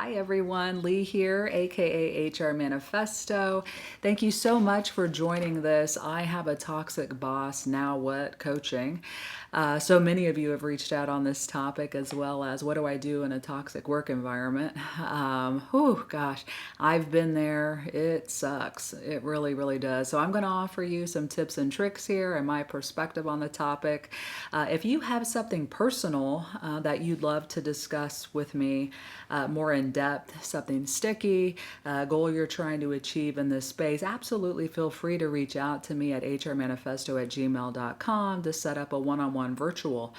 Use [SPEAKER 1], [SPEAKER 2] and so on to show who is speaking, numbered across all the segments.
[SPEAKER 1] Hi everyone, Leigh here, aka HRManifesto. Thank you so much for joining this I Have a Toxic Boss, Now What coaching. So many of you have reached out on this topic, as well as what do I do in a toxic work environment. Gosh, I've been there. It sucks. It really, really does. So I'm going to offer you some tips and tricks here and my perspective on the topic. If you have something personal that you'd love to discuss with me more in depth, something sticky, goal you're trying to achieve in this space, absolutely feel free to reach out to me at hrmanifesto@gmail.com to set up a one-on-one virtual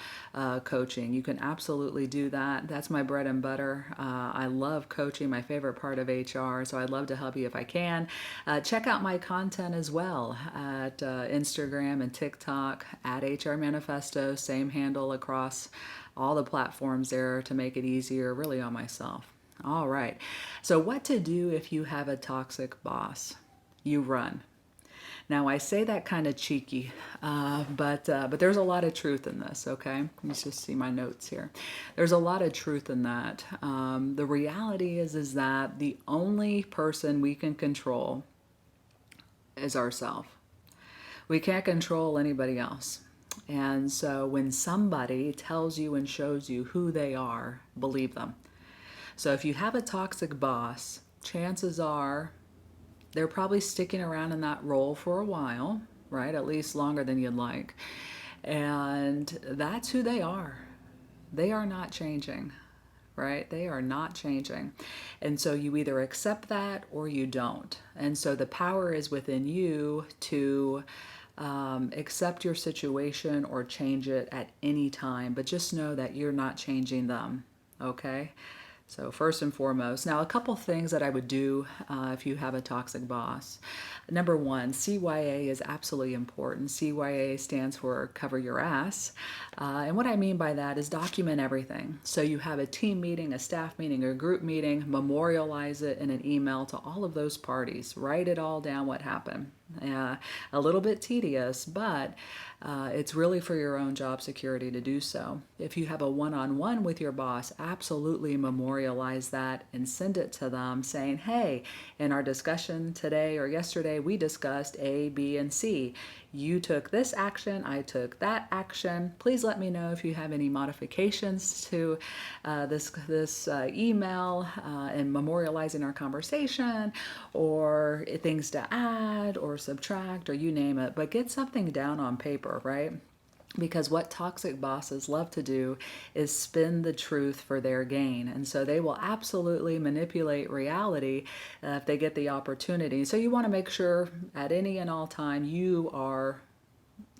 [SPEAKER 1] coaching. You can absolutely do that. That's my bread and butter. I love coaching, my favorite part of HR, so I'd love to help you if I can. Check out my content as well at Instagram and TikTok at HRManifesto, same handle across all the platforms there to make it easier really on myself. All right, so what to do if you have a toxic boss? You run. Now I say that kind of cheeky, but there's a lot of truth in this, okay? Let's just see my notes here. There's a lot of truth in that. The reality is that the only person we can control is ourselves. We can't control anybody else. And so when somebody tells you and shows you who they are, believe them. So if you have a toxic boss, chances are they're probably sticking around in that role for a while, right? At least longer than you'd like. And that's who they are. They are not changing, right? They are not changing. And so you either accept that or you don't. And so the power is within you to accept your situation or change it at any time, but just know that you're not changing them, okay? So first and foremost, now a couple things that I would do if you have a toxic boss. Number one, CYA is absolutely important. CYA stands for cover your ass. And what I mean by that is document everything. So you have a team meeting, a staff meeting, or a group meeting, memorialize it in an email to all of those parties. Write it all down what happened. A little bit tedious, but it's really for your own job security to do so. If you have a one-on-one with your boss, absolutely memorialize that and send it to them saying, hey, in our discussion today or yesterday, we discussed A, B, and C. You took this action, I took that action. Please let me know if you have any modifications to this email and memorializing our conversation, or things to add or subtract, or you name it. But get something down on paper, right? Because what toxic bosses love to do is spin the truth for their gain. And so they will absolutely manipulate reality if they get the opportunity. So you want to make sure at any and all time you are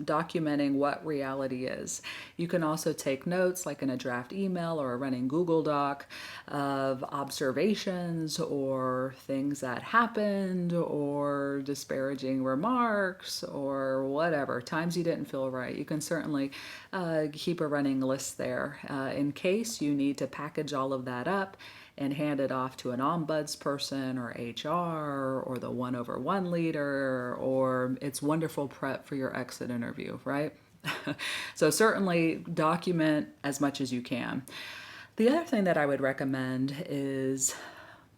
[SPEAKER 1] documenting what reality is. You can also take notes, like in a draft email or a running Google Doc, of observations or things that happened or disparaging remarks or whatever, times you didn't feel right. You can certainly keep a running list there in case you need to package all of that up and hand it off to an ombuds person or HR or the 1-over-1 leader, or it's wonderful prep for your exit interview, right? So certainly document as much as you can. The other thing that I would recommend is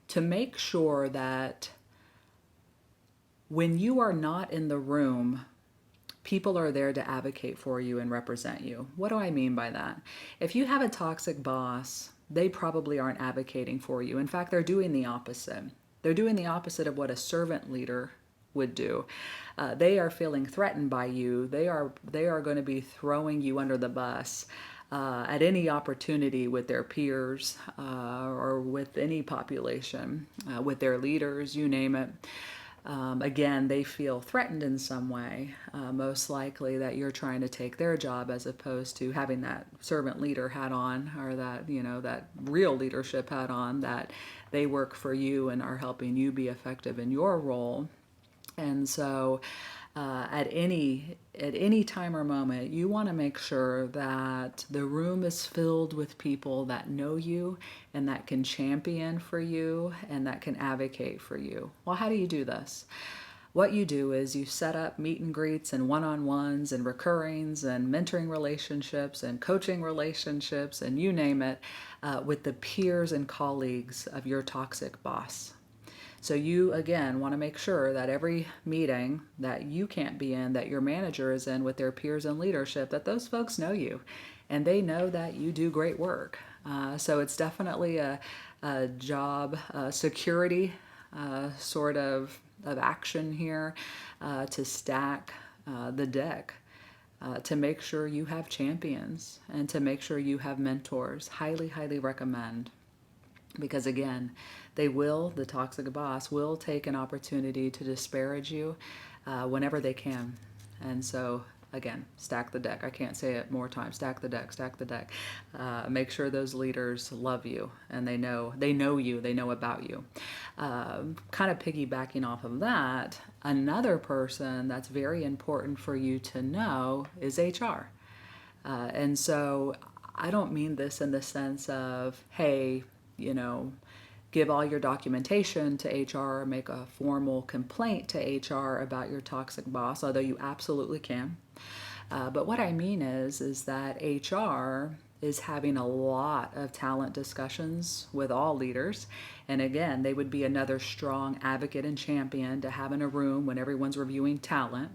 [SPEAKER 1] to make sure that when you are not in the room, people are there to advocate for you and represent you. What do I mean by that? If you have a toxic boss, they probably aren't advocating for you. In fact, they're doing the opposite. They're doing the opposite of what a servant leader would do. They are feeling threatened by you. They are going to be throwing you under the bus at any opportunity with their peers or with any population, with their leaders, you name it. Again, they feel threatened in some way, most likely that you're trying to take their job as opposed to having that servant leader hat on, or that, that real leadership hat on, that they work for you and are helping you be effective in your role. And so at any time or moment, you want to make sure that the room is filled with people that know you and that can champion for you and that can advocate for you. Well, how do you do this? what you do is you set up meet and greets and one-on-ones and recurrings and mentoring relationships and coaching relationships and you name it, with the peers and colleagues of your toxic boss. So you, again, want to make sure that every meeting that you can't be in, that your manager is in with their peers and leadership, that those folks know you and they know that you do great work. So it's definitely a job security sort of action here, to stack the deck, to make sure you have champions and to make sure you have mentors. Highly, highly recommend. Because again, the toxic boss will take an opportunity to disparage you whenever they can. And so again, stack the deck. I can't say it more times. Stack the deck, stack the deck. Make sure those leaders love you and they know you, they know about you. Kind of piggybacking off of that, another person that's very important for you to know is HR. And so I don't mean this in the sense of, hey, give all your documentation to HR, make a formal complaint to HR about your toxic boss, although you absolutely can. But what I mean is that HR is having a lot of talent discussions with all leaders. And again, they would be another strong advocate and champion to have in a room when everyone's reviewing talent.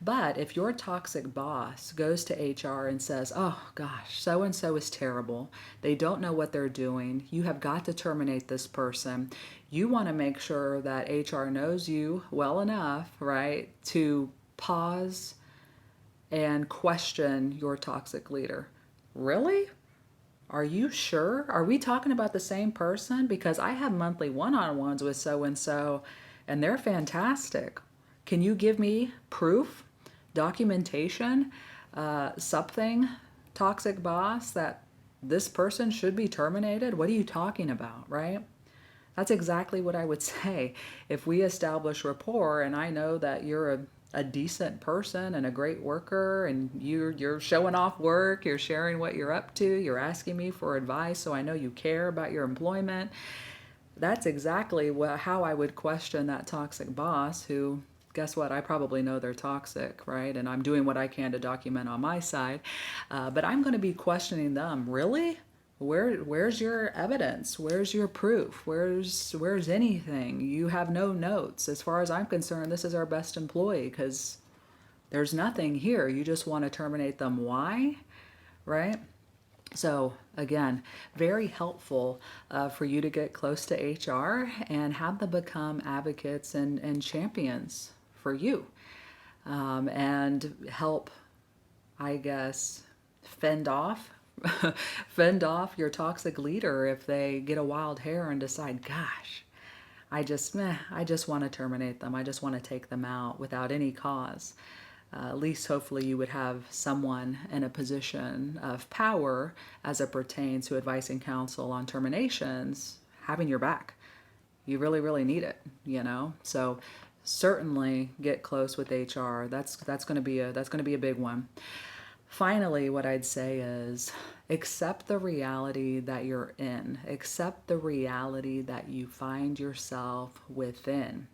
[SPEAKER 1] But if your toxic boss goes to HR and says, oh gosh, so-and-so is terrible, they don't know what they're doing, you have got to terminate this person, you want to make sure that HR knows you well enough, right, to pause and question your toxic leader. Really? Are you sure? Are we talking about the same person? Because I have monthly one-on-ones with so-and-so and they're fantastic. Can you give me proof, documentation, something, toxic boss, that this person should be terminated? What are you talking about, right? That's exactly what I would say. If we establish rapport and I know that you're a decent person and a great worker and you're showing off work, you're sharing what you're up to, you're asking me for advice, so I know you care about your employment. That's exactly how I would question that toxic boss who, guess what, I probably know they're toxic, right? And I'm doing what I can to document on my side. But I'm going to be questioning them. Really? Where's your evidence? Where's your proof? Where's anything? You have no notes. As far as I'm concerned, this is our best employee because there's nothing here. You just want to terminate them. Why? Right? So again, very helpful for you to get close to HR and have them become advocates and champions for you, and help, I guess, fend off your toxic leader if they get a wild hair and decide, gosh, I just want to terminate them. I just want to take them out without any cause. At least hopefully you would have someone in a position of power as it pertains to advice and counsel on terminations having your back. You really, really need it, So certainly get close with HR. That's going to be a big one. Finally, what I'd say is accept the reality that you're in. Accept the reality that you find yourself within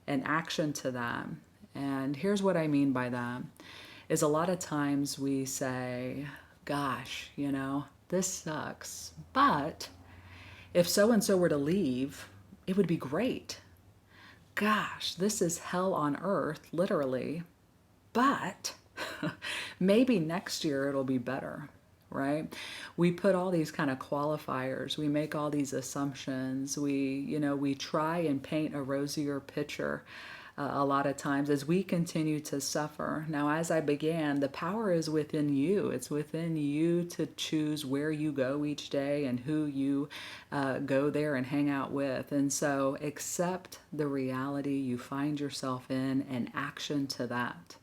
[SPEAKER 1] and action to that. And here's what I mean by that is a lot of times we say, gosh, this sucks, but if so-and-so were to leave, it would be great. Gosh, this is hell on earth, literally, but maybe next year it'll be better, right? We put all these kind of qualifiers. We make all these assumptions. We try and paint a rosier picture a lot of times as we continue to suffer. Now, as I began, the power is within you. It's within you to choose where you go each day and who you go there and hang out with. And so accept the reality you find yourself in and action to that.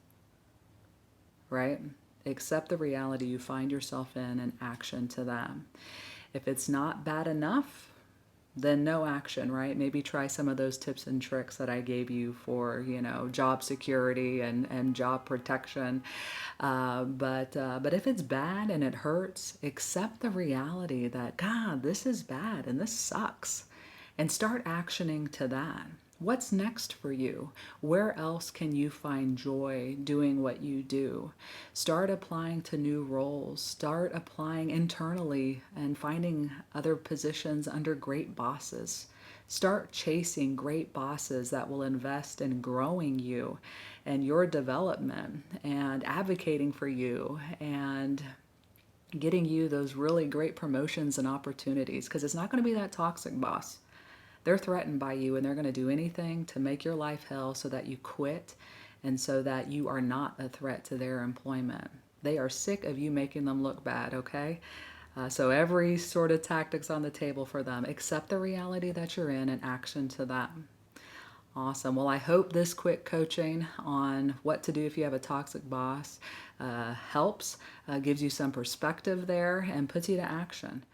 [SPEAKER 1] Right? Accept the reality you find yourself in and action to that. If it's not bad enough, then no action, right? Maybe try some of those tips and tricks that I gave you for, job security and job protection. But if it's bad and it hurts, accept the reality that, God, this is bad and this sucks. And start actioning to that. What's next for you? Where else can you find joy doing what you do? Start applying to new roles. Start applying internally and finding other positions under great bosses. Start chasing great bosses that will invest in growing you and your development and advocating for you and getting you those really great promotions and opportunities, because it's not going to be that toxic boss. They're threatened by you, and they're going to do anything to make your life hell so that you quit and so that you are not a threat to their employment. They are sick of you making them look bad, okay? So every sort of tactic's on the table for them. Accept the reality that you're in and action to that. Awesome. Well, I hope this quick coaching on what to do if you have a toxic boss helps, gives you some perspective there, and puts you to action.